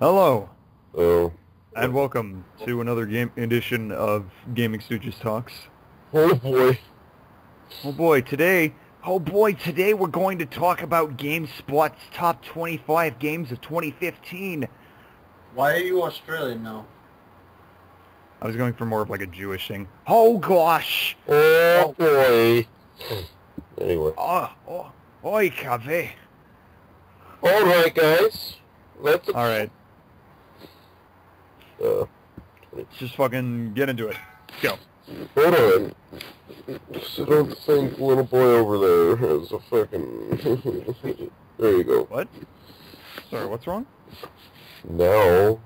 Hello, Oh, and welcome to another game edition of GamingStooges Talks. oh boy. Oh boy, today we're going to talk about GameSpot's top 25 games of 2015. Why are you Australian now? I was going for more of like a Jewish thing. Oh gosh! Oh boy. Anyway. Oi, Cave. Alright, guys. Let's... Alright, Uh, let's just fucking get into it. Go. hold on. So don't think little boy over there has a fucking... There you go. What? Sorry, what's wrong? Now,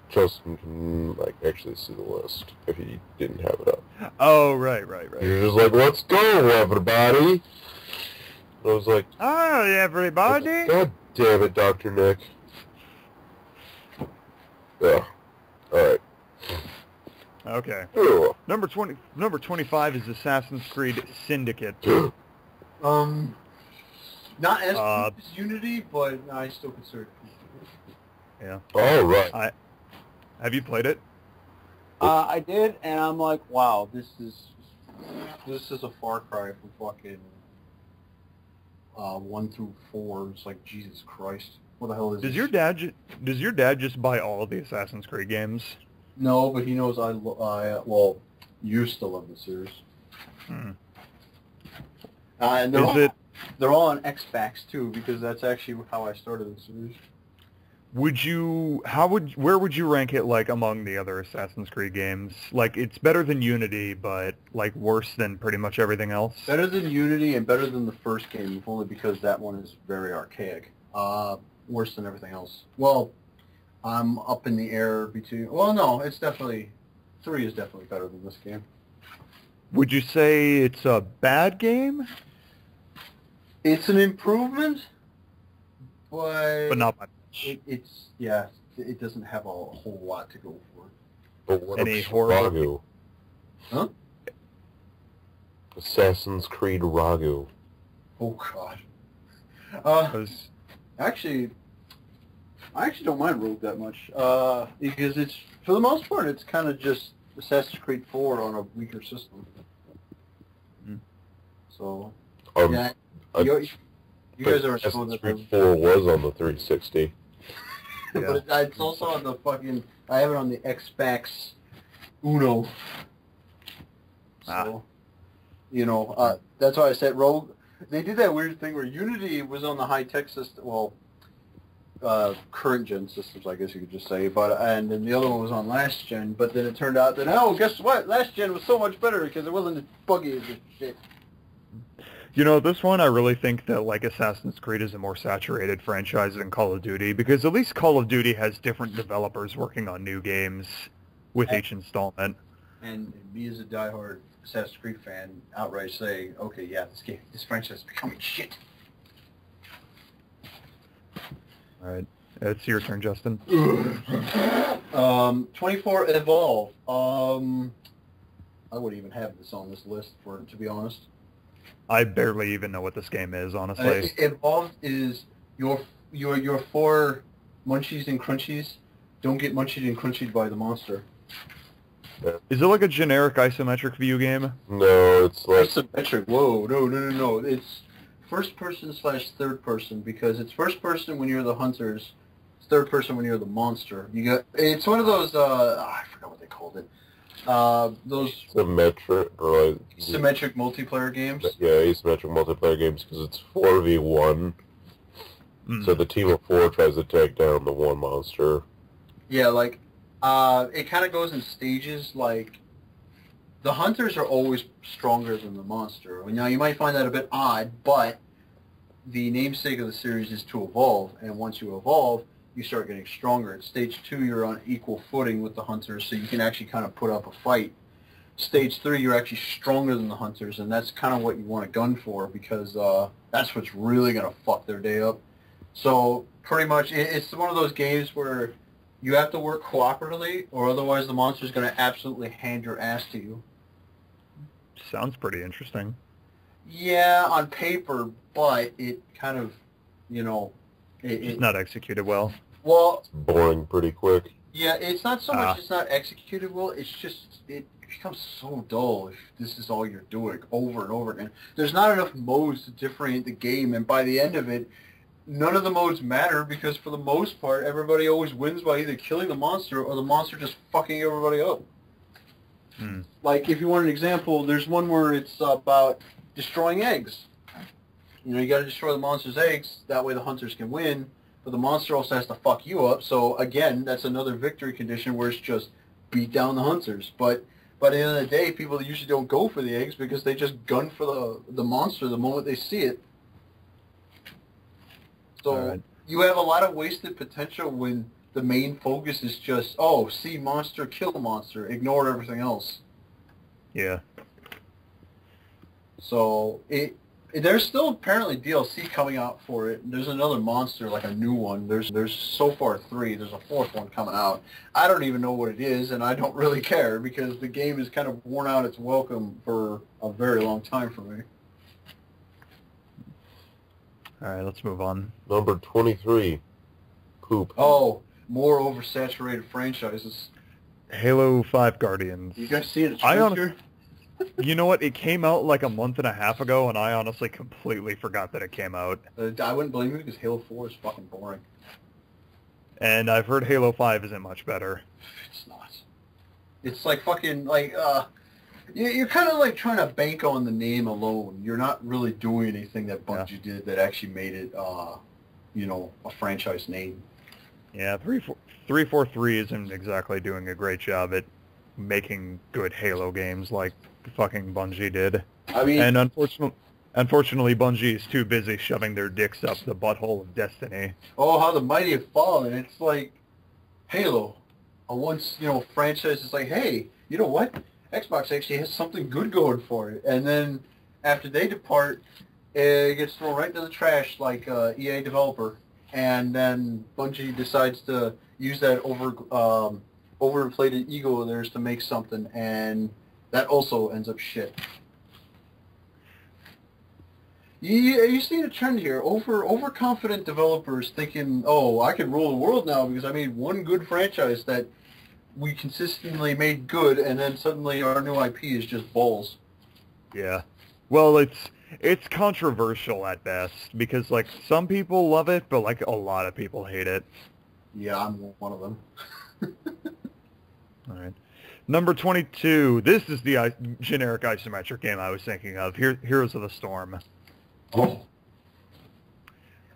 Justin can, like, actually see the list if he didn't have it up. Oh, right. You're just like, let's go, everybody! I was like, Hi, everybody! God damn it, Dr. Nick. Yeah. Alright. Okay. Ugh. Number 25 is Assassin's Creed Syndicate. Not as deep as Unity, but I still consider it. Yeah. Alright. Have you played it? I did, and I'm like, wow, this is a far cry from fucking 1 through 4. It's like, Jesus Christ, what the hell is Does this? Does your dad just buy all of the Assassin's Creed games? No, but he knows I used to love the series. Hmm. And they're all on Xbox too, because that's actually how I started the series. Where would you rank it, like, among the other Assassin's Creed games? Like, it's better than Unity, but, like, worse than pretty much everything else? Better than Unity and better than the first game, if only because that one is very archaic. Worse than everything else. Well, I'm up in the air between... Well, no, it's definitely... 3 is definitely better than this game. Would you say it's a bad game? It's an improvement, but But not by much. it doesn't have a whole lot to go for. But what Any of horror? Ragu? Huh? Assassin's Creed Ragu. Oh, God. 'Cause- Actually, I actually don't mind Rogue that much, because it's, for the most part, it's kind of just Assassin's Creed 4 on a weaker system. Mm. So, Um, yeah, I- you guys are Assassin's Creed 4 was on the 360. but it's also on the fucking, I have it on the Xbox Uno. So, that's why I said Rogue. They did that weird thing where Unity was on the high-tech system, well, current gen systems, I guess you could just say, and then the other one was on last gen, but then it turned out that, oh, guess what? Last gen was so much better because it wasn't as buggy as this shit. You know, this one I really think that, like, Assassin's Creed is a more saturated franchise than Call of Duty, because at least Call of Duty has different developers working on new games with each installment. And me as a diehard Assassin's Creed fan, outright say, okay, yeah, this franchise is becoming shit. Alright, it's your turn, Justin. 24 Evolve. I wouldn't even have this on this list, to be honest. I barely even know what this game is, honestly. Evolved is your 4 munchies and crunchies don't get munchied and crunchied by the monster. Is it like a generic isometric view game? No, it's like... Isometric. Whoa, no. It's first person / third person, because it's first person when you're the hunters, it's third person when you're the monster. It's one of those, I forgot what they called it. Those Symmetric, or like... symmetric multiplayer games. Yeah, asymmetric multiplayer games, because it's 4v1. So the team of 4 tries to take down the one monster. Yeah, like, it kind of goes in stages, like, the hunters are always stronger than the monster. Now, you might find that a bit odd, but the namesake of the series is to evolve, and once you evolve, you start getting stronger. At Stage 2, you're on equal footing with the hunters, so you can actually kind of put up a fight. Stage 3, you're actually stronger than the hunters, and that's kind of what you want a gun for, because that's what's really going to fuck their day up. So, pretty much, it's one of those games where you have to work cooperatively, or otherwise the monster's going to absolutely hand your ass to you. Sounds pretty interesting. Yeah, on paper, but it kind of, It's not executed well. Well, boring pretty quick. yeah, it's not so much it's not executed well, it's just it becomes so dull if this is all you're doing over and over again. There's not enough modes to differentiate the game, and by the end of it, none of the modes matter because for the most part, everybody always wins by either killing the monster or the monster just fucking everybody up. Like, if you want an example, there's one where it's about destroying eggs. You know, you got to destroy the monster's eggs, that way the hunters can win, but the monster also has to fuck you up, so again, that's another victory condition where it's just beat down the hunters. But at the end of the day, people usually don't go for the eggs because they just gun for the monster the moment they see it. So you have a lot of wasted potential when the main focus is just, oh, see monster, kill monster, ignore everything else. Yeah. So there's still apparently DLC coming out for it. There's another monster, like a new one. There's so far 3. There's a 4th one coming out. I don't even know what it is, and I don't really care because the game has kind of worn out its welcome for a very long time for me. All right, let's move on. Number 23, poop. Oh, more oversaturated franchises. Halo 5 Guardians. You guys see it? You know what? It came out like a month and a half ago, and I honestly completely forgot that it came out. I wouldn't blame you because Halo 4 is fucking boring. And I've heard Halo 5 isn't much better. It's not. It's like fucking, like, you're kind of like trying to bank on the name alone. You're not really doing anything that Bungie did that actually made it, you know, a franchise name. Yeah, 343 isn't exactly doing a great job at making good Halo games like fucking Bungie did. I mean, and unfortunately, Bungie is too busy shoving their dicks up the butthole of Destiny. Oh, how the mighty have fallen! It's like Halo, a once franchise is like, hey, you know what? Xbox actually has something good going for it, and then after they depart, it gets thrown right into the trash like EA developer, and then Bungie decides to use that overinflated ego of theirs to make something, and that also ends up shit. You see a trend here. Overconfident developers thinking, oh, I can rule the world now because I made one good franchise that we consistently made good, and then suddenly our new IP is just balls. Yeah. Well, it's controversial at best because like some people love it, but like a lot of people hate it. Yeah, I'm one of them. All right. Number 22. This is the generic isometric game I was thinking of. Heroes of the Storm. Oh.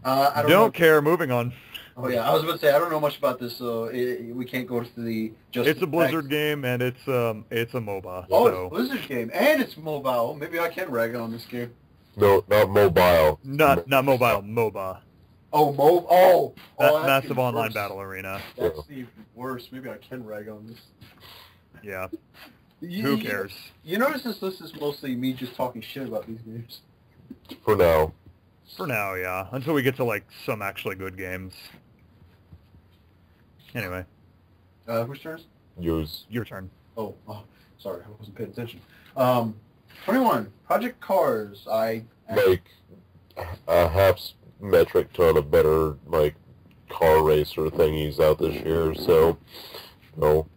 I don't care. Moving on. Oh yeah, I was about to say I don't know much about this, so we can't go to the. It's a Blizzard game and it's a MOBA. Oh, so. It's a Blizzard game and it's mobile. Maybe I can rag on this game. No, not mobile. Not mobile. MOBA. Oh, Massive Online Battle Arena. That's even worse. Maybe I can rag on this. Yeah. Who cares? You notice this list is mostly me just talking shit about these games. For now. For now, yeah. Until we get to like some actually good games. Anyway. Whose turn? Yours. Your turn. Oh, sorry, I wasn't paying attention. 21. Project Cars. Like a half metric ton of better like car racer thingies out this year, so no.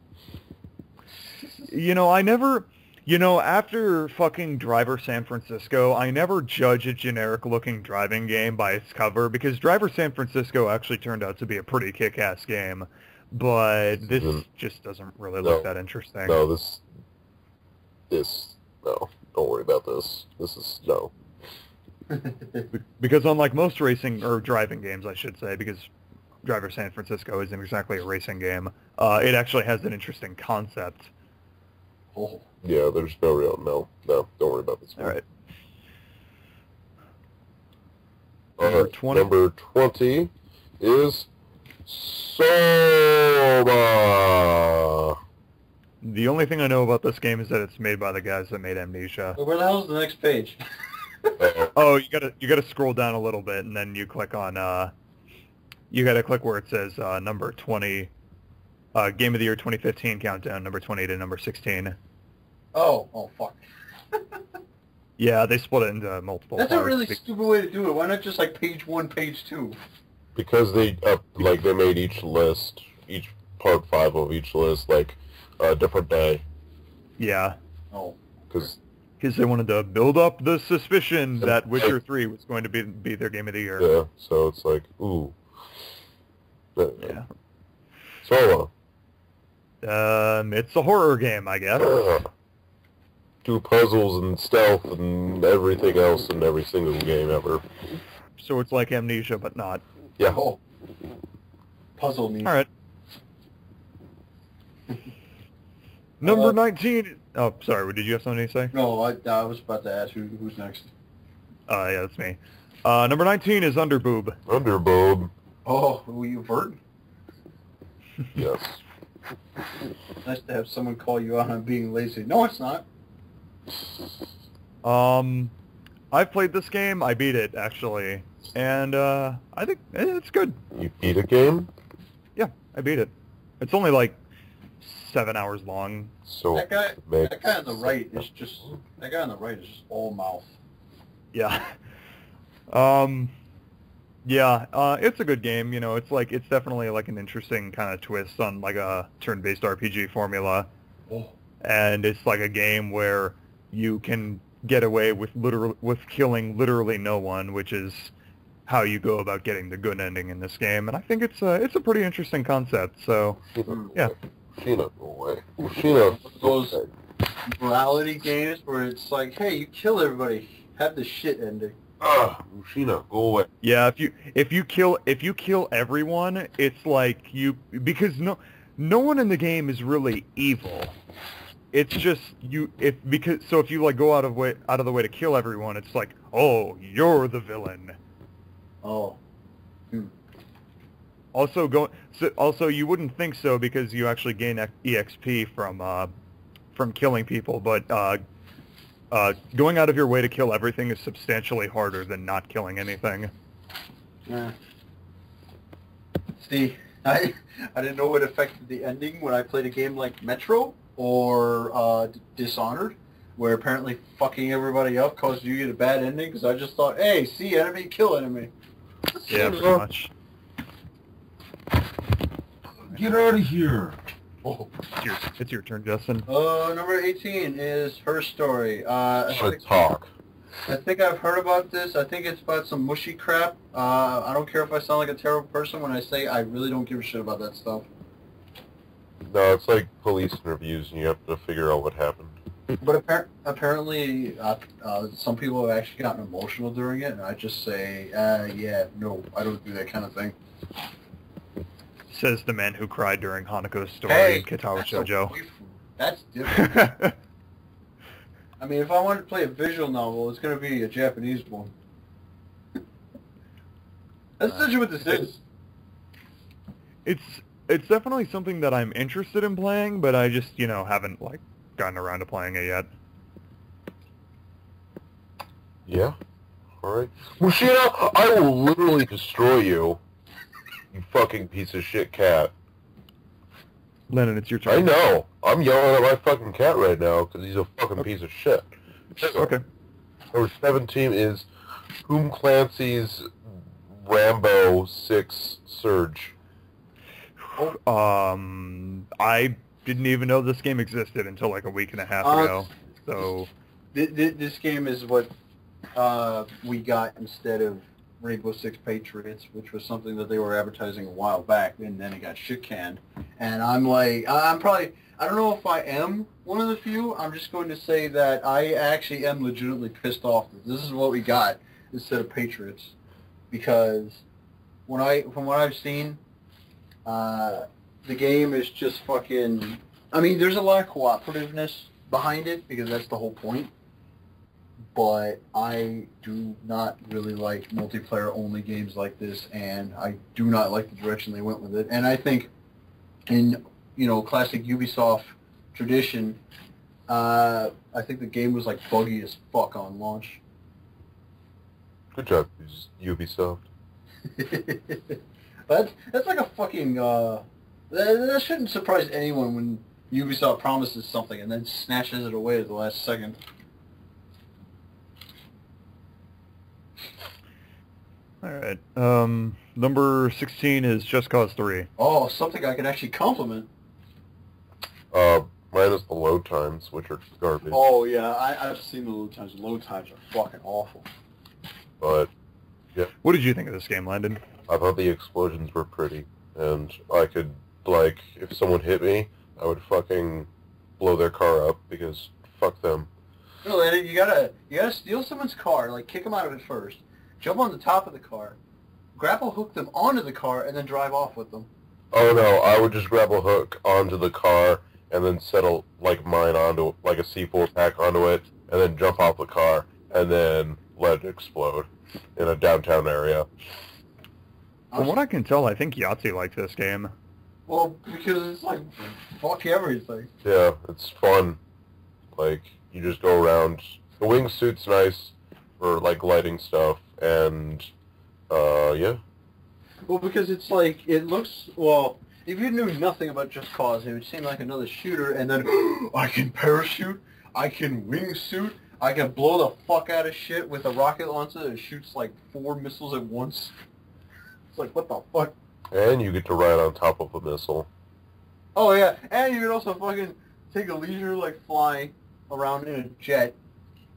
After fucking Driver San Francisco, I never judge a generic-looking driving game by its cover, because Driver San Francisco actually turned out to be a pretty kick-ass game, but this just doesn't really look that interesting. No, no, don't worry about this. This is, no. Because unlike most racing, or driving games, I should say, because Driver San Francisco isn't exactly a racing game, it actually has an interesting concept. Oh. Yeah, there's no real, no, don't worry about this one. All right. Number 20. Number 20 is Soma. The only thing I know about this game is that it's made by the guys that made Amnesia. Well, where the hell's the next page? Oh, you gotta scroll down a little bit, and then you click on you gotta click where it says number 20, Game of the Year 2015 countdown, number 20 to number 16. Oh, fuck. Yeah, they split it into multiple That's parts. a really stupid way to do it. Why not just like page 1, page 2? because they they made each part 5 of each list like a different day. Yeah. Oh. Because they wanted to build up the suspicion that Witcher 3 was going to be their game of the year. Yeah, so it's like, ooh. Yeah. Solo. It's a horror game, I guess. Do puzzles and stealth and everything else in every single game ever. So it's like Amnesia, but not. Yeah. Oh. Puzzle me. All right. Number 19. Oh, sorry. Did you have something to say? No, I was about to ask who's next. Yeah, that's me. Number 19 is Underboob. Underboob. Oh, were you Vert? Yes. Nice to have someone call you out on being lazy. No, it's not. I've played this game. I beat it, actually. And, I think it's good. You beat a game? Yeah, I beat it. It's only like 7 hours long. So That guy on the right is just all mouth. Yeah. It's a good game. You know, it's definitely like an interesting kind of twist on like a turn-based RPG formula. Oh. And it's like a game where you can get away with killing literally no one, which is how you go about getting the good ending in this game. And I think it's a pretty interesting concept. So, yeah. Sheena, go away. Sheena, those morality games where it's like, hey, you kill everybody, have the shit ending. Sheena, go away. Yeah, if you kill everyone, it's like because no one in the game is really evil. It's just if you like go out of the way to kill everyone, it's like, oh, you're the villain. Oh. Also, you wouldn't think so because you actually gain EXP from killing people, but going out of your way to kill everything is substantially harder than not killing anything. Yeah. See, I didn't know it affected the ending when I played a game like Metro or Dishonored, where apparently fucking everybody up caused you to get a bad ending, because I just thought, hey, see enemy, kill enemy. Yeah, pretty much. Get out of here. Oh. It's your turn, Justin. Number 18 is Her Story. I think I've heard about this. I think it's about some mushy crap. I don't care if I sound like a terrible person when I say I really don't give a shit about that stuff. No, it's like police interviews and you have to figure out what happened. But apparently, some people have actually gotten emotional during it, and I just say, yeah, no, I don't do that kind of thing. Says the man who cried during Hanako's story in Kitawa Shoujo. That's different. I mean, if I wanted to play a visual novel, it's going to be a Japanese one. That's essentially what this is. It's definitely something that I'm interested in playing, but I just, haven't, like, gotten around to playing it yet. Yeah? Alright. Mushina, I will literally destroy you. You fucking piece of shit cat. Lennon, it's your turn. I know. I'm yelling at my fucking cat right now because he's a fucking piece of shit. Okay. Number 17 is Whom Clancy's Rambo 6 Surge. I didn't even know this game existed until like a week and a half ago. So this game is what we got instead of Rainbow Six Patriots, which was something that they were advertising a while back, and then it got shit canned. And I'm like, I don't know if I am one of the few. I'm just going to say that I actually am legitimately pissed off that this is what we got instead of Patriots, because from what I've seen, the game is just fucking. I mean, there's a lot of cooperativeness behind it because that's the whole point. But I do not really like multiplayer-only games like this, and I do not like the direction they went with it. And I think, in classic Ubisoft tradition, I think the game was like buggy as fuck on launch. Good job, Ubisoft. That's like a fucking. That shouldn't surprise anyone when Ubisoft promises something and then snatches it away at the last second. All right. Number 16 is Just Cause 3. Oh, something I can actually compliment. Minus the load times, which are garbage. Oh, yeah, I've seen the load times. The load times are fucking awful. But, yeah. What did you think of this game, Landon? I thought the explosions were pretty, and I could, like, if someone hit me, I would fucking blow their car up, because fuck them. No, Landon, you gotta steal someone's car, like, kick them out of it first, jump on the top of the car, grapple hook them onto the car, and then drive off with them. Oh no, I would just grab a hook onto the car, and then settle, like, mine onto, like, a C4 pack onto it, and then jump off the car, and then let it explode in a downtown area. From what I can tell, I think Yahtzee liked this game. Well, because it's like, fuck everything. Yeah, it's fun. Like, you just go around. The wingsuit's nice for, like, lighting stuff, and, yeah. Well, because it's like, it looks, well, if you knew nothing about Just Cause, it would seem like another shooter, and then, I can parachute, I can wingsuit, I can blow the fuck out of shit with a rocket launcher that shoots like 4 missiles at once. It's like, what the fuck? And you get to ride on top of a missile. Oh yeah, and you can also fucking take a leisure, like, fly around in a jet,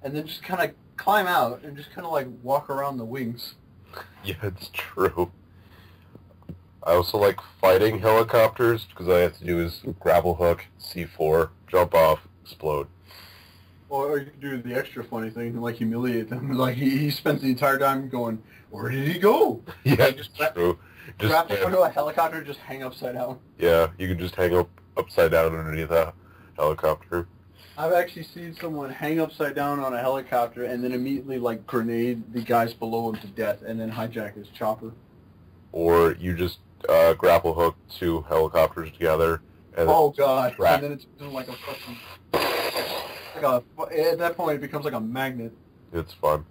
and then just kind of climb out and just kind of like walk around the wings. Yeah, it's true. I also like fighting helicopters, because all I have to do is grapple hook, C4, jump off, explode. Or you can do the extra funny thing and, like, humiliate them. Like, he spends the entire time going, where did he go? Yeah, Like, it's true. Just grab onto a helicopter and just hang upside down. Yeah, you can just hang up upside down underneath a helicopter. I've actually seen someone hang upside down on a helicopter and then immediately, like, grenade the guys below him to death and then hijack his chopper. Or you just grapple hook 2 helicopters together. And Oh, God. Crap. And then it's like a fucking... at that point, it becomes like a magnet. It's fun.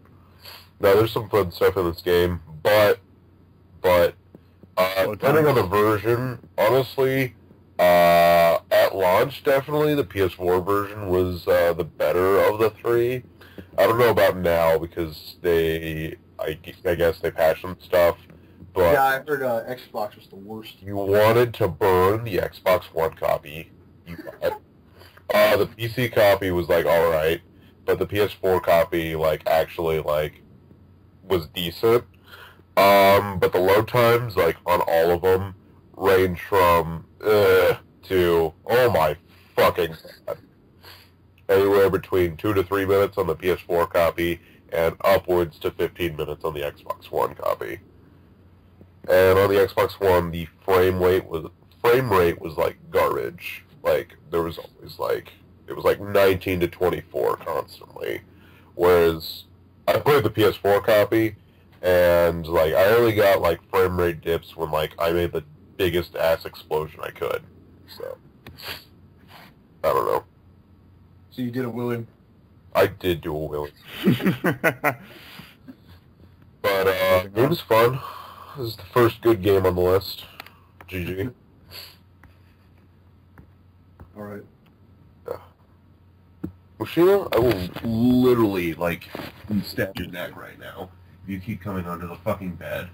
Now, there's some fun stuff in this game, but depending on the version, honestly, at launch, definitely, the PS4 version was the better of the 3. I don't know about now, because I guess they patched some stuff, but Yeah, I heard Xbox was the worst. you wanted to burn the Xbox One copy. The PC copy was, like, alright, but the PS4 copy, like, actually, like, was decent. But the load times, like, on all of them, range from, to, oh my fucking god. Anywhere between 2 to 3 minutes on the PS4 copy, and upwards to 15 minutes on the Xbox One copy. And on the Xbox One, the frame rate was like garbage. Like, there was always, like, it was like 19 to 24 constantly. Whereas, I played the PS4 copy, and, like, I only got, like, frame rate dips when, like, I made the biggest ass explosion I could. So, I don't know. So you did a William. I did do a wheelie. But, it was fun. This is the first good game on the list. GG. Alright. Mushina, I will literally, like, stab your neck right now if you keep coming onto the fucking bed.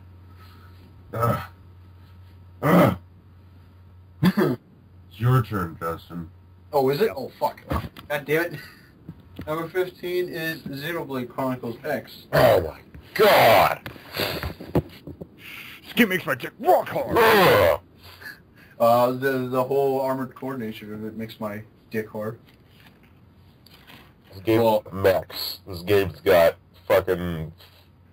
Ugh. Ugh. It's your turn, Justin. Oh, is it? Oh, fuck. God damn it. Number 15 is Xenoblade Chronicles X. Oh my god! This game makes my dick rock hard. Ugh. The whole armored core nature of it makes my dick hard. This game's mechs. This game's got fucking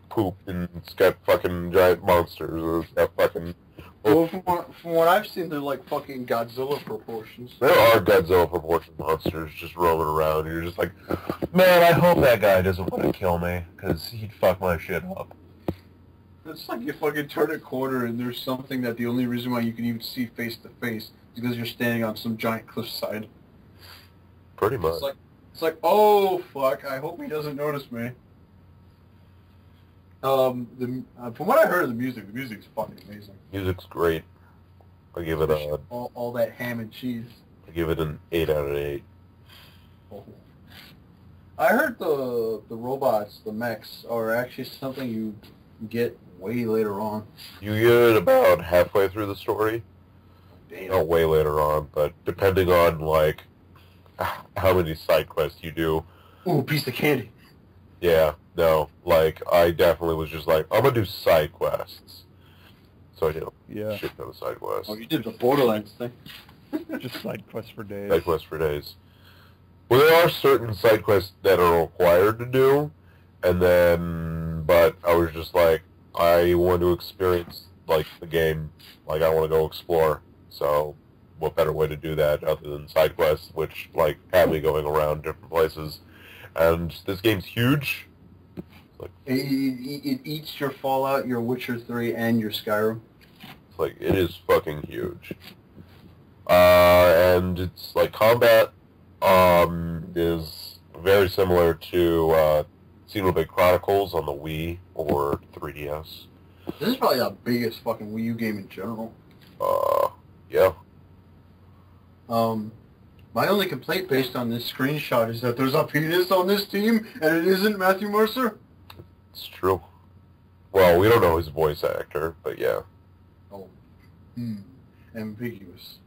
poop, and it's got fucking giant monsters, and it's got fucking... Well, from what I've seen, they're like fucking Godzilla proportions. There are Godzilla proportion monsters just roaming around, and you're just like, man, I hope that guy doesn't want to kill me, because he'd fuck my shit up. It's like you fucking turn a corner and there's something that the only reason why you can even see face to face is because you're standing on some giant cliffside. Pretty much. It's like, oh fuck, I hope he doesn't notice me. From what I heard of the music's fucking amazing. Music's great. I give it a... all that ham and cheese. I give it an 8 out of 8. Oh. I heard the robots, the mechs, are actually something you get way later on. You get about halfway through the story. Damn. Not way later on, but depending on, like, how many side quests you do. Ooh, piece of candy. Yeah, no, like, I definitely was just like, I'm gonna do side quests. So I did a shit ton of side quests. Oh, you did the Borderlands thing. Just side quests for days. Side quests for days. Well, there are certain side quests that are required to do, and then, but I was just like, I want to experience, like, the game, like, I want to go explore, so what better way to do that other than side quests, which, like, have me going around different places, and this game's huge. Like, it eats your Fallout, your Witcher 3, and your Skyrim. It's like, it is fucking huge. And it's, like, combat, is very similar to, Xenoblade Chronicles on the Wii or 3DS. This is probably the biggest fucking Wii U game in general. Yeah. My only complaint based on this screenshot is that there's a penis on this team, and it isn't Matthew Mercer. It's true. Well, we don't know his voice actor, but yeah. Oh. Ambiguous.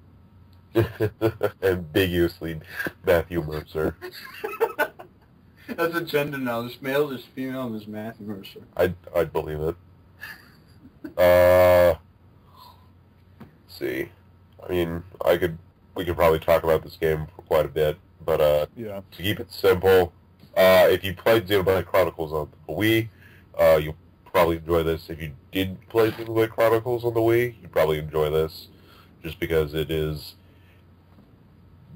Ambiguously Matthew Mercer. That's a gender now. There's male, there's female, and there's Matthew Mercer. I'd believe it. Let's see. I mean, we could probably talk about this game for quite a bit, but yeah. To keep it simple, if you played Xenoblade Chronicles on the Wii, you'll probably enjoy this. If you did play Xenoblade Chronicles on the Wii, you'd probably enjoy this, just because it is,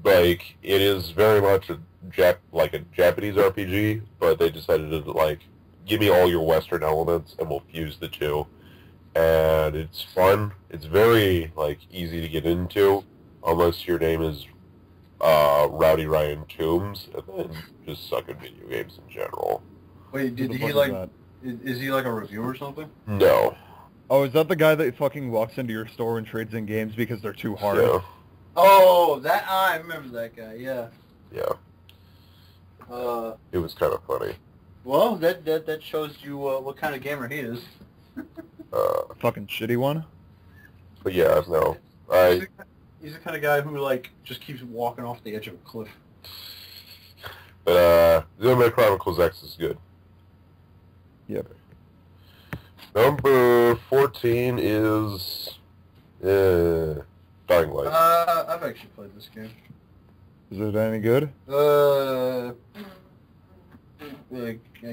like, it is very much a Japanese RPG, but they decided to, like, give me all your Western elements, and we'll fuse the two. And it's fun. It's very, like, easy to get into, unless your name is Rowdy Ryan Toombs, and then just suck at video games in general. Wait, did he, like, is he, like, a reviewer or something? No. Oh, is that the guy that fucking walks into your store and trades in games because they're too hard? Yeah. Oh, I remember that guy, yeah. Yeah. It was kind of funny. Well, that shows you what kind of gamer he is. Fucking shitty one? But yeah, no. He's the kind of guy who, like, just keeps walking off the edge of a cliff. But, Xenoblade Chronicles X is good. Yep. Number 14 is... Dying Light. I've actually played this game. Is it any good? I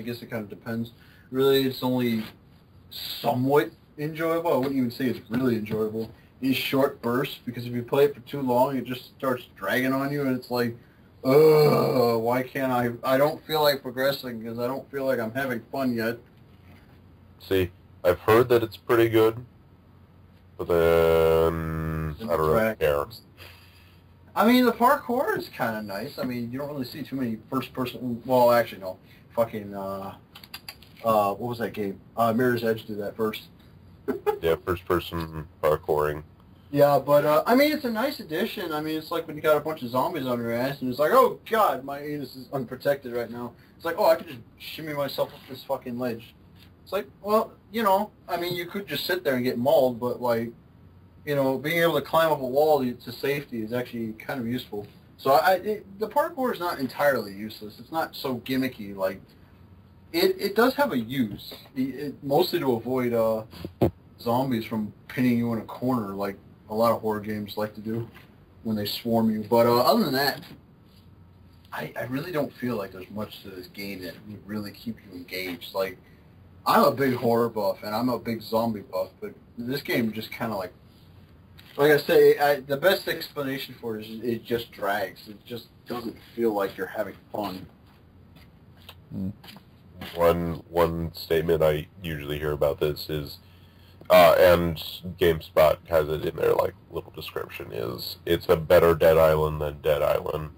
guess it kind of depends. Really, it's only somewhat enjoyable. I wouldn't even say it's really enjoyable. In short bursts, because if you play it for too long, it just starts dragging on you, and it's like, why can't I don't feel like progressing, because I don't feel like I'm having fun yet. See, I've heard that it's pretty good, but then I don't really care. I mean, the parkour is kind of nice. I mean, you don't really see too many first-person... Well, actually, no. Fucking, what was that game? Mirror's Edge did that first. Yeah, first-person parkouring. Yeah, but, I mean, it's a nice addition. I mean, it's like when you got a bunch of zombies on your ass, and it's like, oh, God, my anus is unprotected right now. It's like, oh, I could just shimmy myself up this fucking ledge. It's like, well, you know, I mean, you could just sit there and get mauled, but, like, you know, being able to climb up a wall to safety is actually kind of useful. So the parkour is not entirely useless. It's not so gimmicky. Like, it does have a use, mostly to avoid zombies from pinning you in a corner, like a lot of horror games like to do when they swarm you. But other than that, I really don't feel like there's much to this game that would really keep you engaged. Like, I'm a big horror buff, and I'm a big zombie buff, but this game just kind of like I say, the best explanation for it is it just drags. It just doesn't feel like you're having fun. One statement I usually hear about this is, and GameSpot has it in their, like, little description, is it's a better Dead Island than Dead Island.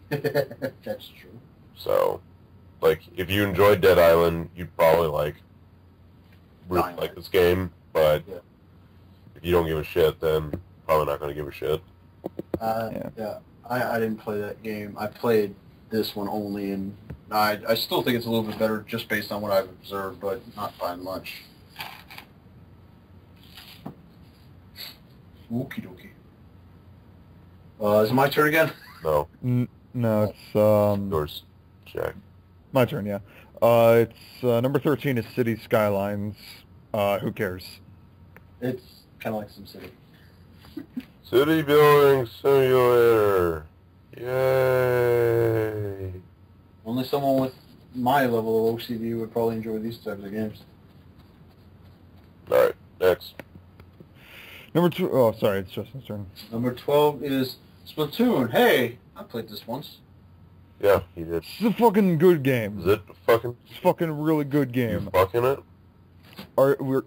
That's true. So, like, if you enjoyed Dead Island, you'd probably really like this game, but if you don't give a shit, then probably not going to give a shit. Yeah, I didn't play that game. I played this one only, and I still think it's a little bit better just based on what I've observed, but not by much. Okie dokie. Is it my turn again? No, No, it's yours, Jack. my turn. Yeah. It's number 13 is City Skylines. Who cares? It's kind of like SimCity. City Building Simulator. Yay! Only someone with my level of OCD would probably enjoy these types of games. Alright, next. Number 2. Oh, sorry, it's Justin's turn. Number 12 is Splatoon. Hey, I played this once. Yeah, he did. It's a fucking good game. Is it fucking... It's a fucking really good You game. fucking it?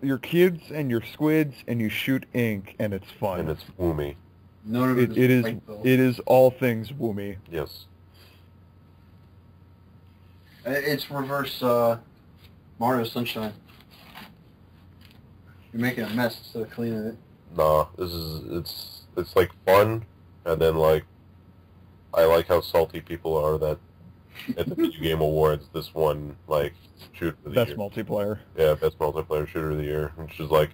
You're kids and you're squids and you shoot ink and it's fun. And it's woomy. None of It is right, though. it is all things woomy. Yes. It's reverse Mario Sunshine. You're making a mess instead of cleaning it. Nah, this is... It's like fun, and then like... I like how salty people are that at the Video Game Awards, this one, like, shooter of the Best year. multiplayer. Yeah, best multiplayer shooter of the year. And she's like,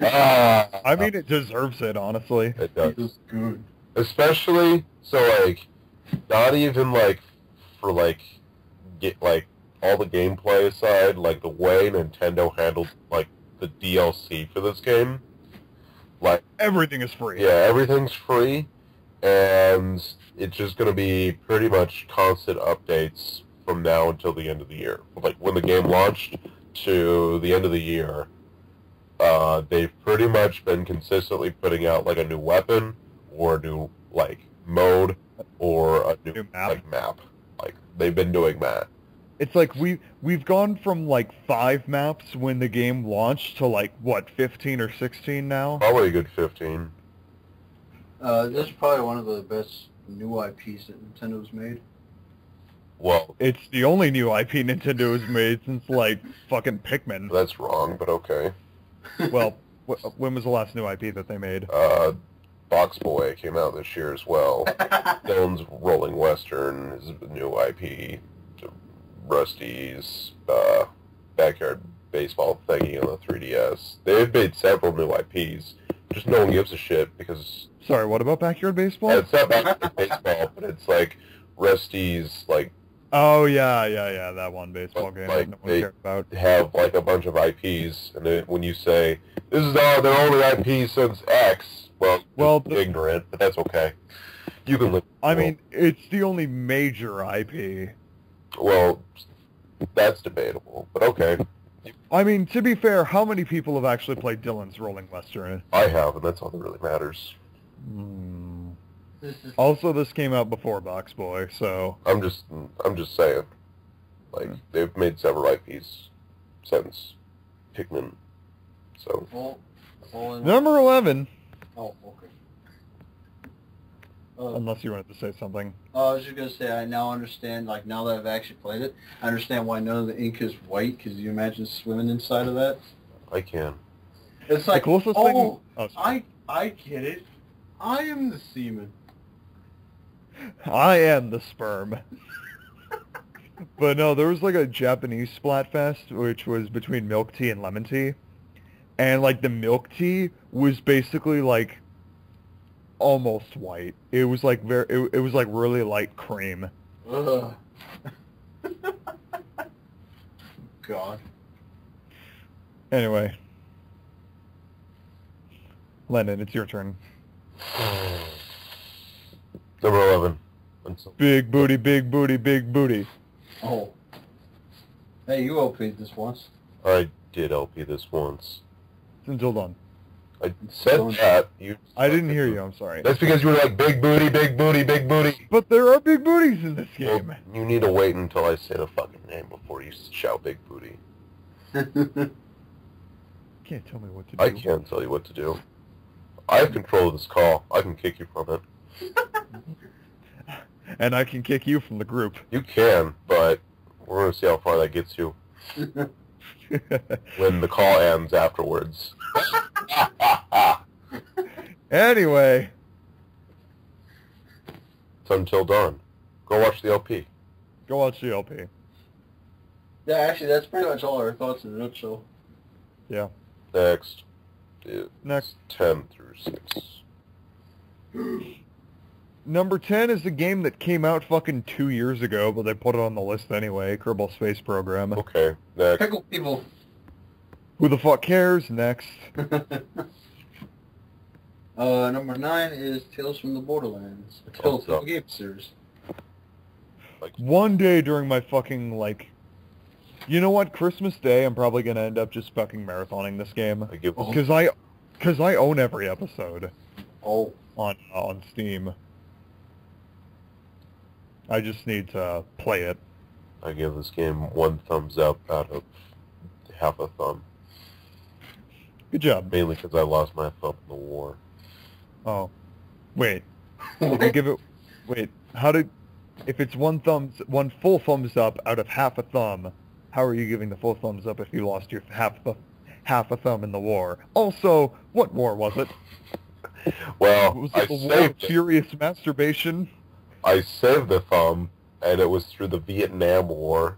ah. I mean, it deserves it, honestly. It does. It was good. Especially, so like, not even like, for like, get like, all the gameplay aside, like the way Nintendo handled, like, the DLC for this game. Like, Everything is free. yeah, everything's free, and it's just going to be pretty much constant updates from now until the end of the year. Like, when the game launched to the end of the year, they've pretty much been consistently putting out, like, a new weapon, or a new, like, mode, or a new map. like, map. Like, they've been doing that. It's like we've gone from like 5 maps when the game launched to like what 15 or 16 now. Probably a good 15. This is probably one of the best new IPs that Nintendo's made. Well, It's the only new IP Nintendo has made since like fucking Pikmin. that's wrong, but okay. Well, when was the last new IP that they made? Box Boy came out this year as well. Dylan's Rolling Western is a new IP. Rusty's Backyard Baseball thingy on the 3DS. They've made several new IPs. Just no one gives a shit because Sorry, what about Backyard Baseball? it's not Backyard Baseball, but it's like Rusty's like Oh yeah, that one baseball game like, that no one they cared about. have like a bunch of IPs, and then when you say this is their only IP since X, well, Well, ignorant, but that's okay. You can live. I mean, it's the only major IP. Well, that's debatable, but okay. I mean, to be fair, how many people have actually played Dylan's Rolling Western? I have, and that's all that really matters. Hmm. This is Also, this came out before Box Boy, so I'm just saying. Like, they've made several IPs since Pikmin, so... all in. number 11. Oh, okay. Unless you wanted to say something. I was just gonna say I now understand. Like now that I've actually played it, I understand why none of the ink is white. Because you imagine swimming inside of that. I can. It's like, closest oh, thing- oh, sorry. I get it. I am the semen. I am the sperm. But no, there was like a Japanese Splatfest, which was between milk tea and lemon tea. And like the milk tea was basically like almost white. It was like it was like really light cream. Ugh. God. Anyway. Lennon, it's your turn. Number 11. Big booty, big booty, big booty. Oh. Hey, you OP'd this once. I did LP this once. Hold on. I said that. I didn't hear you, I'm sorry. That's because you were like, big booty, big booty, big booty. But there are big booties in this Well, game. you need to wait until I say the fucking name before you shout big booty. You can't tell me what to do. I can't tell you what to do. I have control of this call. I can kick you from it. And I can kick you from the group. You can, but we're going to see how far that gets you when the call ends afterwards. Anyway. It's Until Dawn. Go watch the LP. Go watch the LP. Yeah, actually, that's pretty much all our thoughts in a nutshell. Yeah. Next. It's Next. 10 through 6. Number 10 is a game that came out fucking 2 years ago, but they put it on the list anyway, Kerbal Space Program. Okay, next. Pickle people. Who the fuck cares? Next. Number 9 is Tales from the Borderlands. A Telltale game series. One day during my fucking, like... You know what? Christmas Day, I'm probably gonna end up just fucking marathoning this game. Because I own every episode. Oh. On Steam. I just need to play it. I give this game 1 thumbs up out of half a thumb. Good job. Mainly because I lost my thumb in the war. Oh. Wait. If you give it... Wait. How did... If it's 1 full thumbs up out of half a thumb, how are you giving the full thumbs up if you lost your half a thumb in the war? Also, what war was it? Well, Was I it the War of Furious Masturbation? I saved the thumb, and it was through the Vietnam War.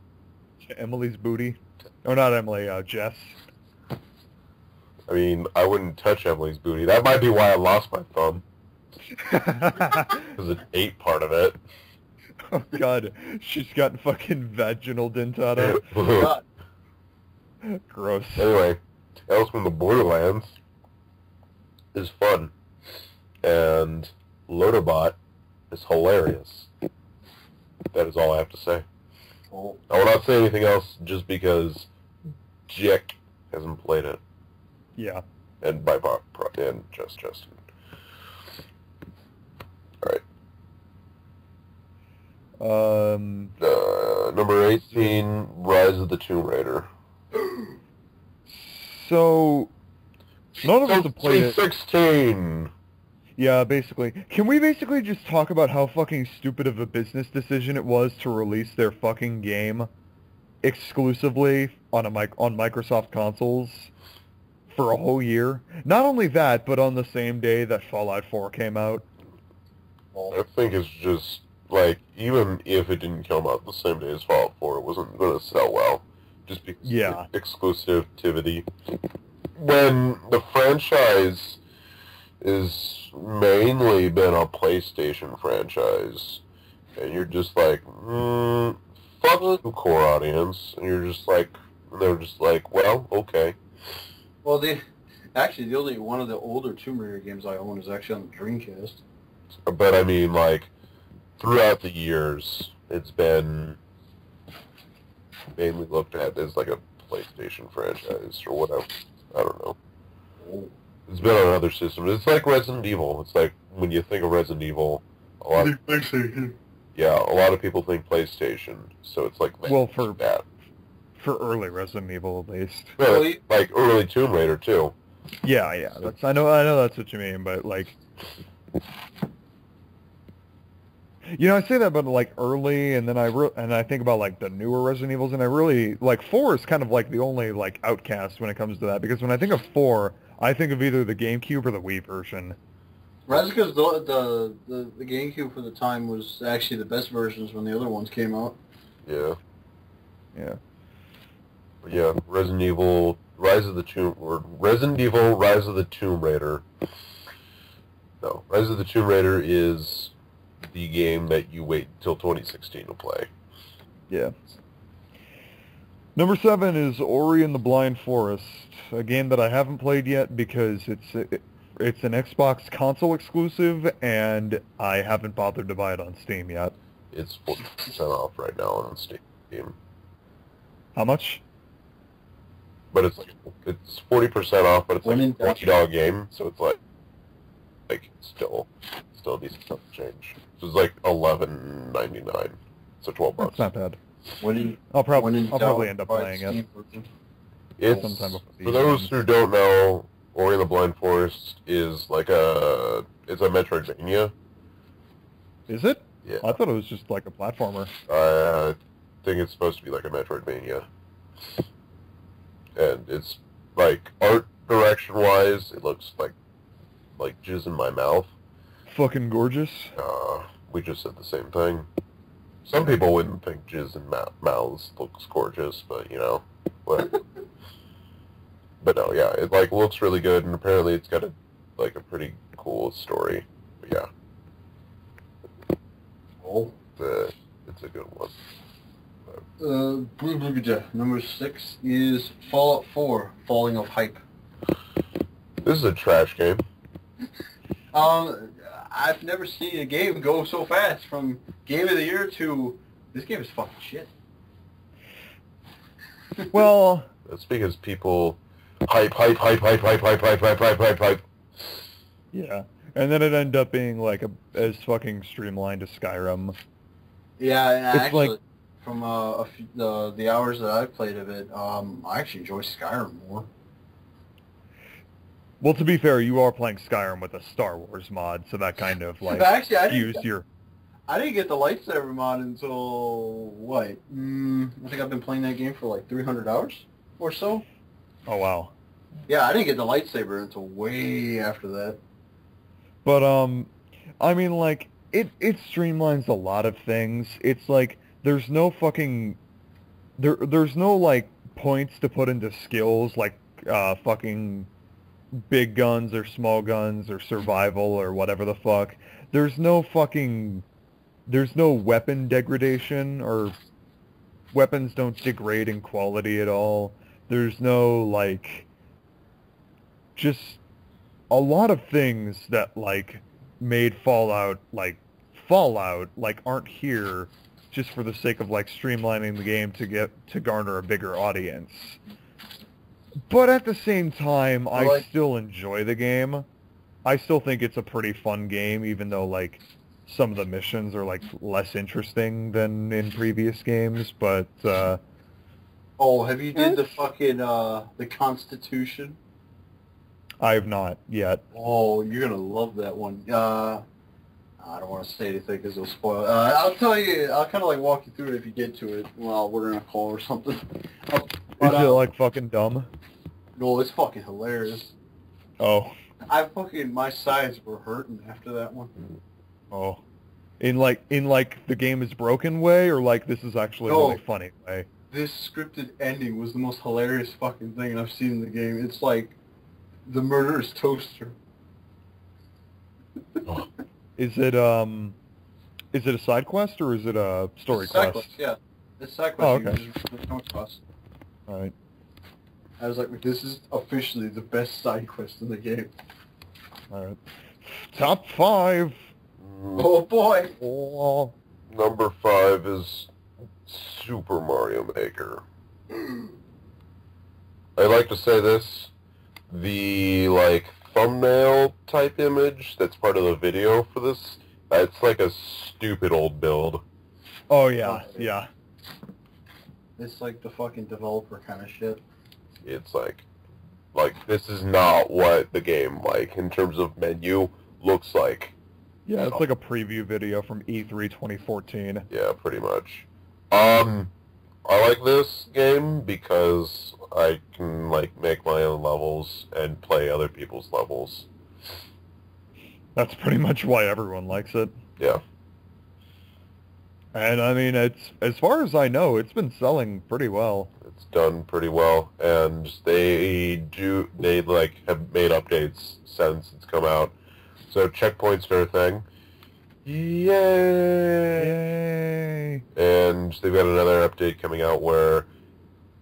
Emily's booty? Or not Emily, Jess. I mean, I wouldn't touch Emily's booty. That might be why I lost my thumb. Because it ate part of it. Oh god, she's got fucking vaginal dentata. God. Gross. Anyway, Tales from the Borderlands is fun. And Loaderbot is hilarious. That is all I have to say. Oh. I will not say anything else just because Jack hasn't played it. Yeah. And and Justin. Alright. Number 18, Rise of the Tomb Raider. So, none of us have played it. 16! Yeah, basically. Can we basically just talk about how fucking stupid of a business decision it was to release their fucking game exclusively on Microsoft consoles for a whole year? Not only that, but on the same day that Fallout 4 came out. I think it's just, like, even if it didn't come out the same day as Fallout 4, it wasn't going to sell well. Just because of exclusivity. When the franchise is mainly been a PlayStation franchise, and you're just like, fuck the core audience, and you're just like, they're just like, well, okay. Well, actually, the only one of the older Tomb Raider games I own is actually on the Dreamcast. But I mean, like, throughout the years, it's been mainly looked at as like a PlayStation franchise or whatever. I don't know. It's been on other systems. It's like Resident Evil. It's like when you think of Resident Evil, a lot of people think PlayStation. So it's like for that. For early Resident Evil, at least. Yeah, like early Tomb Raider too. Yeah. I know that's what you mean, but like, I say that about like early, and then I think about like the newer Resident Evils, and I really like 4 is kind of like the only like outcast when it comes to that, because when I think of 4, I think of either the GameCube or the Wii version. That's because the GameCube for the time was actually the best versions when the other ones came out. Yeah. Yeah. But yeah, Resident Evil Rise of the Tomb Raider. No, Rise of the Tomb Raider is the game that you wait till 2016 to play. Yeah. Number 7 is Ori and the Blind Forest, a game that I haven't played yet because it's an Xbox console exclusive, and I haven't bothered to buy it on Steam yet. It's 40% off right now on Steam. How much? But it's 40% off, but it's like a $40 game, so it's like still a decent chunk of change. So it's like $11.99, so $12. That's not bad. I'll probably end up playing it. It's, for those who don't know, Ori and the Blind Forest is like it's a Metroidvania. Is it? Yeah. I thought it was just like a platformer. I think it's supposed to be like a Metroidvania. And it's like, art direction-wise, it looks like jizz in my mouth. Fucking gorgeous. We just said the same thing. Some people wouldn't think jizz in mouths looks gorgeous, but, whatever. But no, yeah, it like looks really good, and apparently it's got a pretty cool story. But yeah, Oh. it's a good one. Number 6 is Fallout 4: Falling of Hype. This is a trash game. I've never seen a game go so fast from Game of the Year to this game is fucking shit. Well, That's because people hype. yeah. And then it ended up being like as fucking streamlined as Skyrim. Yeah, and It's actually, like- from the hours that I've played of it, I actually enjoy Skyrim more. Well, to be fair, you are playing Skyrim with a Star Wars mod, so that kind of like Actually, skews your... I didn't get the lightsaber mod until what? I think I've been playing that game for like 300 hours or so. Oh, wow. Yeah, I didn't get the lightsaber until way after that. But, I mean, like, it streamlines a lot of things. It's like, there's no fucking... There's no, like, points to put into skills, like, fucking big guns or small guns or survival or whatever the fuck. There's no weapon degradation, or weapons don't degrade in quality at all. There's no, like, just a lot of things that, like, made Fallout, like, aren't here just for the sake of, like, streamlining the game to garner a bigger audience. But at the same time, I still enjoy the game. I still think it's a pretty fun game, even though, like, some of the missions are, like, less interesting than in previous games, but, Oh, have you did the fucking, the Constitution? I have not yet. Oh, you're gonna love that one. I don't want to say anything because it'll spoil it. I'll tell you, I'll kind of like walk you through it if you get to it while we're in a call or something. Is it, like, fucking dumb? No, it's fucking hilarious. Oh. My sides were hurting after that one. Oh. In like the game is broken way, or like this is actually a really funny way? This scripted ending was the most hilarious fucking thing I've seen in the game. It's like the murderous toaster. Is it a side quest or is it a story Side quest? Yeah. It's side quest. Oh, okay. There's no quest. All right. I was like, this is officially the best side quest in the game. All right. Top 5. Oh boy. Oh. Number 5 is Super Mario Maker. I like to say this, the like thumbnail type image that's part of the video for this, it's like a stupid old build. Oh yeah, yeah. It's like the fucking developer kind of shit. It's like this is not what the game, like, in terms of menu, looks like. Yeah, it's like a preview video from E3 2014. Yeah, pretty much. I like this game because I can, like, make my own levels and play other people's levels. That's pretty much why everyone likes it. Yeah. And I mean, it's, as far as I know, it's been selling pretty well. It's done pretty well, and they like have made updates since it's come out. So checkpoints are a thing. Yay! Yay! And they've got another update coming out where,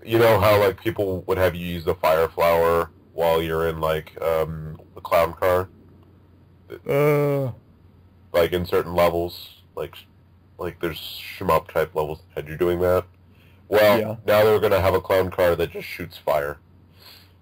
you know how like people would have you use the fire flower while you're in like the clown car, like in certain levels, like there's shmup type levels that had you doing that. Well, yeah. Now they're gonna have a clown car that just shoots fire.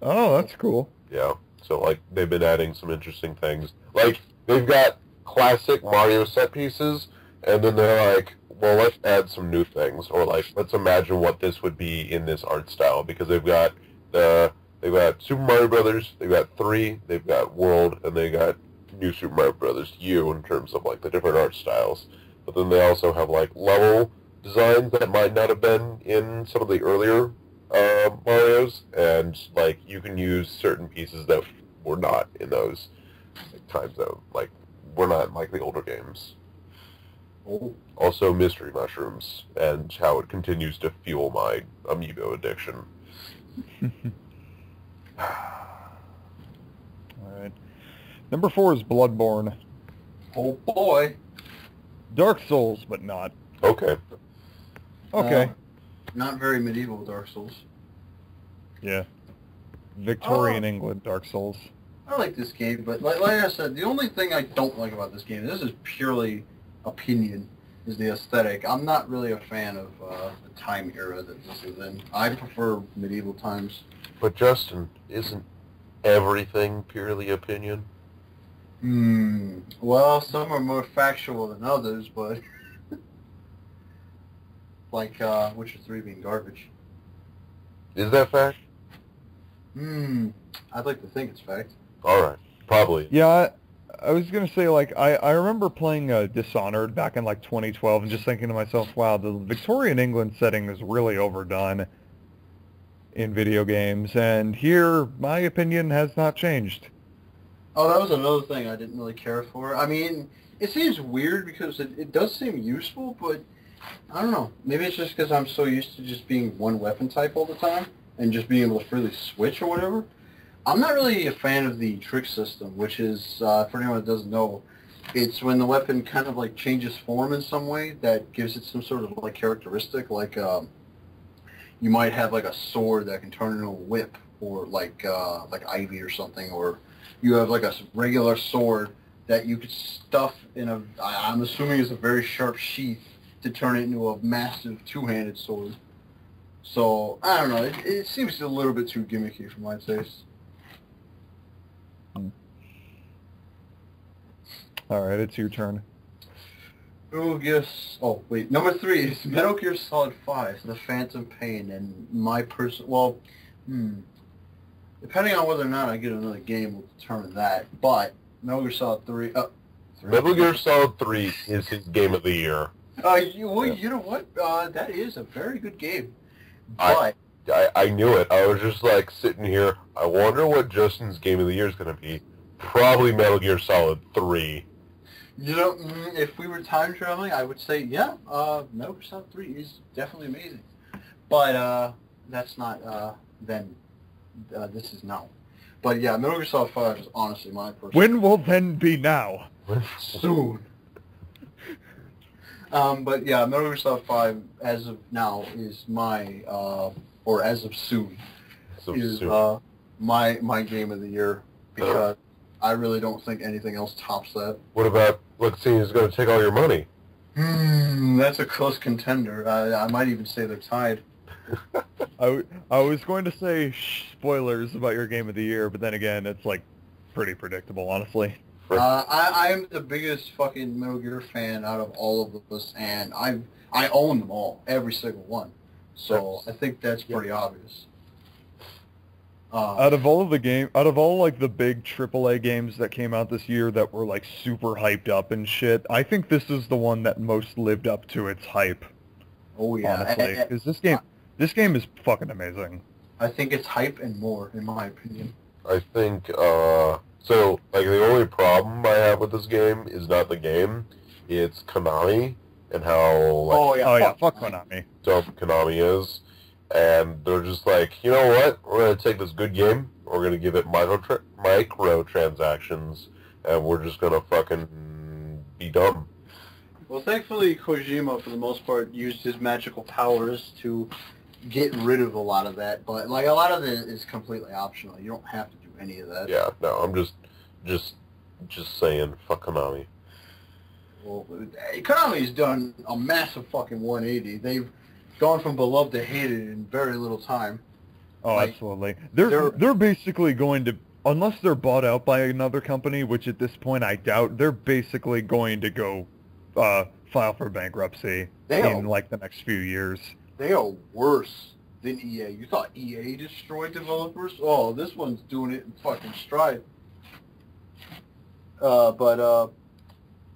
Oh, that's cool. Yeah. So like they've been adding some interesting things. Like they've got classic Mario set pieces, and then they're like, well, let's add some new things, or like let's imagine what this would be in this art style, because they've got Super Mario Brothers, they've got 3, they've got World, and they got New Super Mario Brothers U in terms of like the different art styles. But then they also have like level designs that might not have been in some of the earlier Marios, and like you can use certain pieces that were not in those time zone, like were not in like the older games. Oh. Also mystery mushrooms, and how it continues to fuel my amiibo addiction. Alright. Number 4 is Bloodborne. Oh boy. Dark Souls, but not. Okay. Okay. Not very medieval Dark Souls. Yeah. Victorian England Dark Souls. I like this game, but like I said, the only thing I don't like about this game, this is purely opinion, is the aesthetic. I'm not really a fan of the time era that this is in. I prefer medieval times. But Justin, isn't everything purely opinion? Well, some are more factual than others, but like Witcher 3 being garbage. Is that fact? I'd like to think it's fact. Alright. Probably. Yeah, I was going to say, like, I remember playing Dishonored back in, like, 2012 and just thinking to myself, wow, the Victorian England setting is really overdone in video games, and here, my opinion has not changed. Oh, that was another thing I didn't really care for. I mean, it seems weird because it does seem useful, but I don't know. Maybe it's just because I'm so used to just being one weapon type all the time and just being able to freely switch or whatever. I'm not really a fan of the trick system, which is, for anyone that doesn't know, it's when the weapon kind of like changes form in some way that gives it some sort of like characteristic, like you might have like a sword that can turn into a whip, or like ivy or something, or you have like a regular sword that you could stuff in a, I'm assuming it's a very sharp sheath to turn it into a massive two-handed sword. So, I don't know, it seems a little bit too gimmicky for my taste. Alright, it's your turn. Oh, yes. Oh, wait. Number 3 is Metal Gear Solid 5, The Phantom Pain, and my well, depending on whether or not I get another game will determine that, but Metal Gear Solid 3, Metal Gear Solid 3 is his game of the year. You know what? That is a very good game. But I knew it. I was just like sitting here, I wonder what Justin's game of the year is going to be. Probably Metal Gear Solid 3. You know, if we were time traveling, I would say, yeah, Metal Gear Solid 3 is definitely amazing. But that's not then. This is now. But yeah, Metal Gear Solid 5 is honestly my personal. When will then be now? Soon. But yeah, Metal Gear Solid 5 as of now is my, or as of soon, my game of the year, because I really don't think anything else tops that. What about, let's see, who's going to take all your money? That's a close contender. I might even say they're tied. I was going to say spoilers about your game of the year, but then again, it's like pretty predictable, honestly. I'm the biggest fucking Metal Gear fan out of all of us, and I own them all, every single one. So I think that's pretty obvious. Out of all like the big AAA games that came out this year that were like super hyped up and shit, I think this is the one that most lived up to its hype. Oh yeah, honestly, because this game is fucking amazing. I think it's hype and more, in my opinion. I think so. Like the only problem I have with this game is not the game; it's Konami and how like, fuck Konami. Dumb Konami is. And they're just like, you know what? We're going to take this good game, we're going to give it microtransactions, and we're just going to fucking be dumb. Well, thankfully, Kojima, for the most part, used his magical powers to get rid of a lot of that, but like a lot of it is completely optional. You don't have to do any of that. Yeah, no, I'm just saying, fuck Konami. Well, Konami's done a massive fucking 180. They've gone from beloved to hated in very little time. Oh, like, absolutely. They're basically going to, unless they're bought out by another company, which at this point I doubt, they're basically going to go file for bankruptcy in like the next few years. They are worse than EA. You thought EA destroyed developers? Oh, this one's doing it in fucking stride. But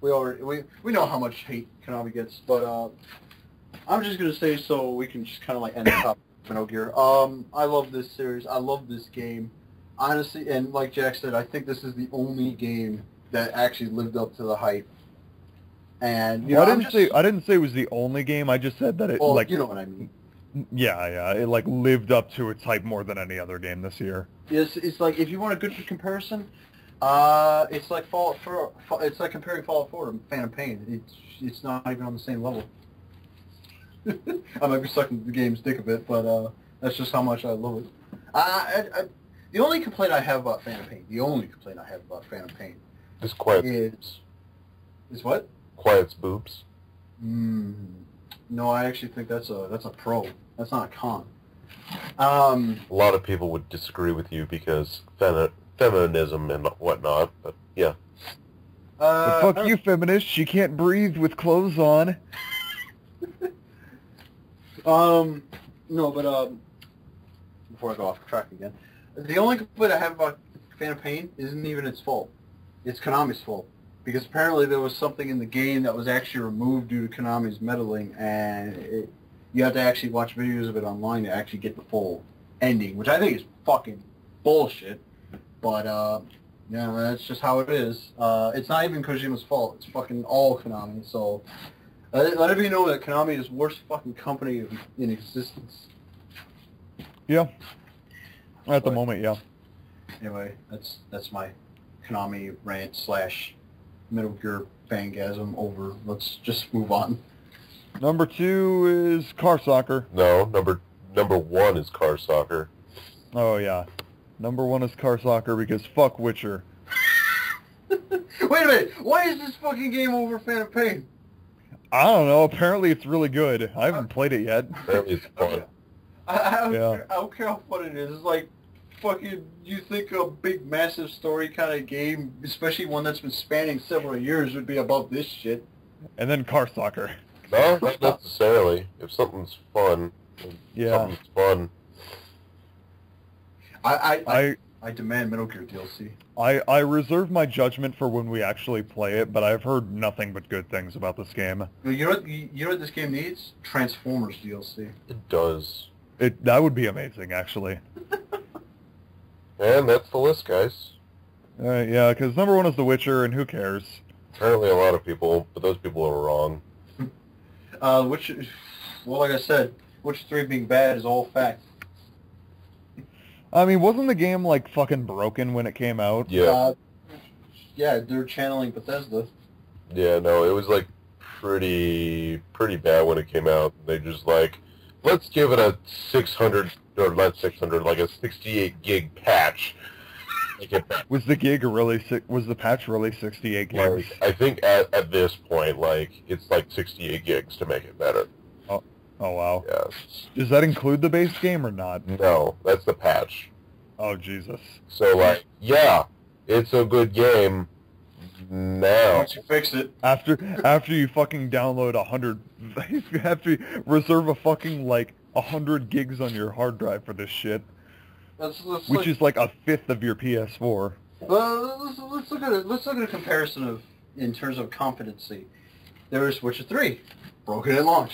we know how much hate Konami gets, but I'm just going to say so we can just kind of like end the topic of Metal Gear. I love this series. I love this game. Honestly, and like Jack said, I think this is the only game that actually lived up to the hype. And you know, I didn't say it was the only game. I just said that it you know what I mean. Yeah, it like lived up to its hype more than any other game this year. It's like if you want a good comparison, it's like Fallout 4. It's like comparing Fallout 4 to Phantom Pain. It's not even on the same level. I might be sucking the game's dick a bit, but that's just how much I love it. The only complaint I have about Phantom Pain, Just quiet. is what? Quiet's boobs. No, I actually think that's a pro. That's not a con. A lot of people would disagree with you because feminism and whatnot, but yeah. But fuck you, feminists. She can't breathe with clothes on. No, but before I go off track again, the only complaint I have about Phantom Pain isn't even its fault. It's Konami's fault. Because apparently there was something in the game that was actually removed due to Konami's meddling, and you have to actually watch videos of it online to actually get the full ending, which I think is fucking bullshit. But, yeah, that's just how it is. It's not even Kojima's fault. It's fucking all Konami, so let everybody know that Konami is the worst fucking company in existence. Yeah. At the moment, yeah. Anyway, that's my Konami rant / Metal Gear fangasm over. Let's just move on. Number 2 is Car Soccer. No, number 1 is Car Soccer. Oh, yeah. Number 1 is Car Soccer because fuck Witcher. Wait a minute! Why is this fucking game over Phantom Pain? I don't know. Apparently it's really good. I haven't played it yet. Apparently it's fun. I don't care how fun it is. It's like fucking, you think a big, massive story kind of game, especially one that's been spanning several years, would be about this shit. And then Car Soccer. No, not necessarily. If something's fun, something's fun. I demand Metal Gear DLC. I reserve my judgment for when we actually play it, but I've heard nothing but good things about this game. You know what this game needs? Transformers DLC. It does. That would be amazing, actually. And that's the list, guys. Yeah, because number 1 is The Witcher, and who cares? Apparently a lot of people, but those people are wrong. Well, like I said, Witcher 3 being bad is all fact. I mean, wasn't the game, like, fucking broken when it came out? Yeah. Yeah, they're channeling Bethesda. Yeah, no, it was, like, pretty bad when it came out. They just, like, let's give it a 600, or not 600, like a 68 gig patch. Was the patch really 68 gigs? Like, I think at this point, like, it's like 68 gigs to make it better. Oh, wow. Yeah. Does that include the base game or not? No, that's the patch. Oh, Jesus. So, like, yeah, it's a good game now. Once you fix it. After you fucking download 100, you have to reserve a fucking, like, 100 gigs on your hard drive for this shit. Which is like a fifth of your PS4. Let's look at a comparison in terms of competency. There's Witcher 3, broken at launch.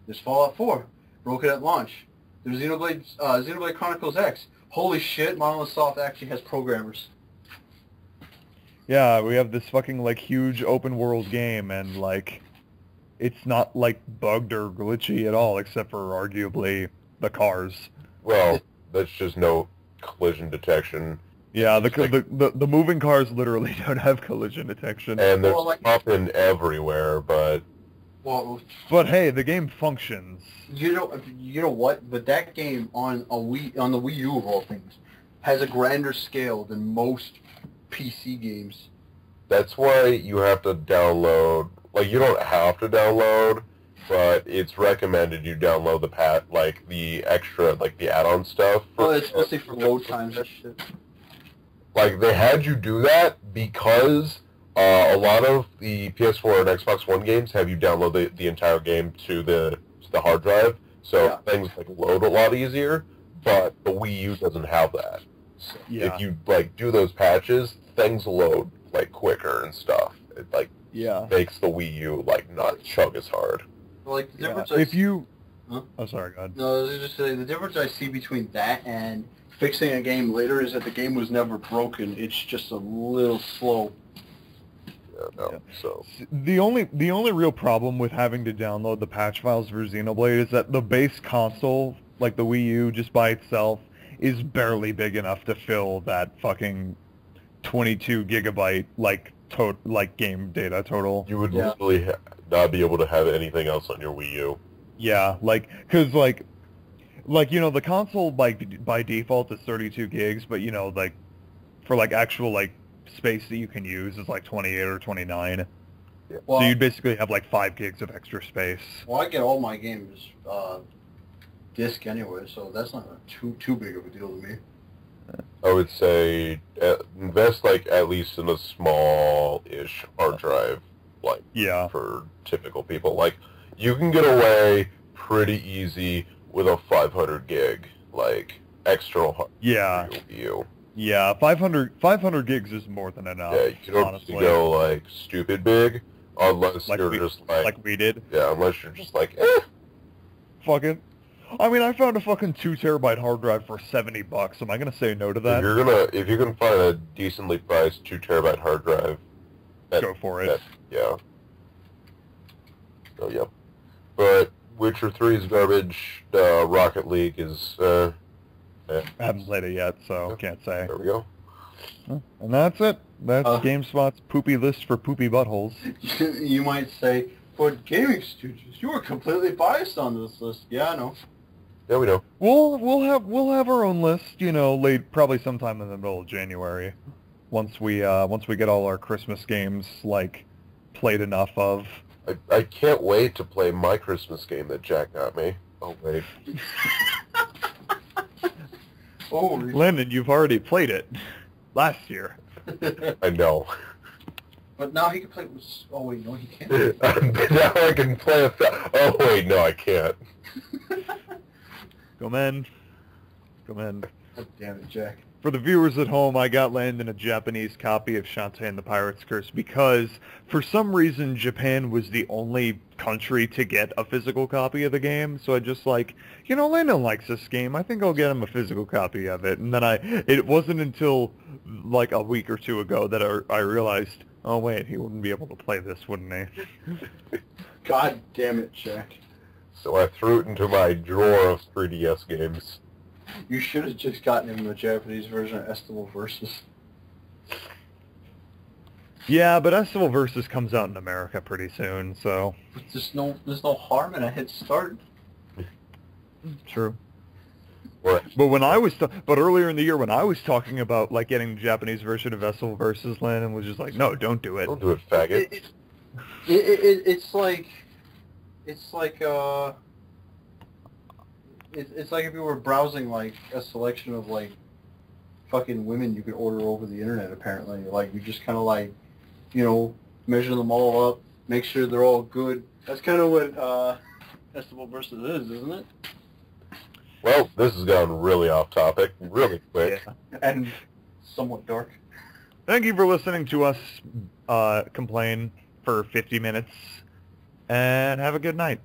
There's Fallout 4, broken at launch. There's Xenoblade Chronicles X. Holy shit, Monolith Soft actually has programmers. Yeah, we have this fucking, like, huge open world game, and, like, it's not, like, bugged or glitchy at all, except for, arguably, the cars. Well, that's just no collision detection. Yeah, the moving cars literally don't have collision detection. And they're popping everywhere, but... But hey, the game functions. You know what? But that game on the Wii U of all things has a grander scale than most PC games. That's why you have to download. Like, you don't have to download, but it's recommended you download the extra, like the add-on stuff. Especially for load times and shit. Like, they had you do that because a lot of the PS4 and Xbox One games have you download the entire game to the hard drive, so things like load a lot easier. But the Wii U doesn't have that. So if you like do those patches, things load like quicker and stuff. It makes the Wii U like not chug as hard. Like the difference. Oh, sorry, God. No, I was just saying the difference I see between that and fixing a game later is that the game was never broken. It's just a little slow. Yeah. now. Yeah. So The only real problem with having to download the patch files for Xenoblade is that the base console, like the Wii U, just by itself, is barely big enough to fill that fucking 22 gigabyte like game data total. you would literally not be able to have anything else on your Wii U. Yeah, cause you know, the console by default is 32 gigs, but you know, like for like actual like space that you can use is like 28 or 29. Yeah. Well, So you'd basically have like 5 gigs of extra space. well, I get all my games disc anyway, so that's not too big of a deal to me. I would say invest like at least in a small-ish hard drive, like Yeah. for typical people. Like you can get away pretty easy with a 500 gig like external hard Yeah. drive for your Wii U. Yeah, 500 gigs is more than enough, Yeah, you don't need honestly. to go like stupid big unless Like you're we- just like Like we did. yeah, unless you're just like Fuck it. I mean, I found a fucking 2 terabyte hard drive for $70. Am I gonna say no to that? if you can find a decently priced 2 terabyte hard drive, Go for it. yeah. Oh yeah. But Witcher 3 is garbage. Rocket League is I haven't played it yet, so can't say. there we go. And that's it. That's Uh, GameSpot's poopy list for poopy buttholes. You might say, but GamingStooges, you were completely biased on this list. Yeah, I know. Yeah, we know. We'll have our own list, you know, probably sometime in the middle of January, once we get all our Christmas games like played enough of. I can't wait to play my Christmas game that Jack got me. Oh wait. Oh, Landon, you've already played it last year. I know. but now he can play with... Oh, wait, no, he can't. Now I can play oh wait, no I can't. Go men. Go men. God damn it, Jack. For the viewers at home, I got Landon a Japanese copy of Shantae and the Pirate's Curse because, for some reason, Japan was the only country to get a physical copy of the game. So I just like, you know, Landon likes this game. I think I'll get him a physical copy of it. And then it wasn't until like a week or two ago that I realized, oh wait, he wouldn't be able to play this, wouldn't he? God damn it, Jack. So I threw it into my drawer of 3DS games. You should have just gotten him the Japanese version of Estival Versus. Yeah, but Estival Versus comes out in America pretty soon, so... But there's no harm in a head start. True. Right. But earlier in the year when I was talking about like getting the Japanese version of Estival Versus, Landon was just like, no, don't do it. Don't do it, faggot. It's like it's like if you were browsing like a selection of like fucking women you could order over the internet. Apparently, like you just kind of like, you know, measure them all up, make sure they're all good. That's kind of what Estival Versus is, isn't it? Well, this has gone really off topic, really quick. Yeah. And somewhat dark. Thank you for listening to us complain for 50 minutes, and have a good night.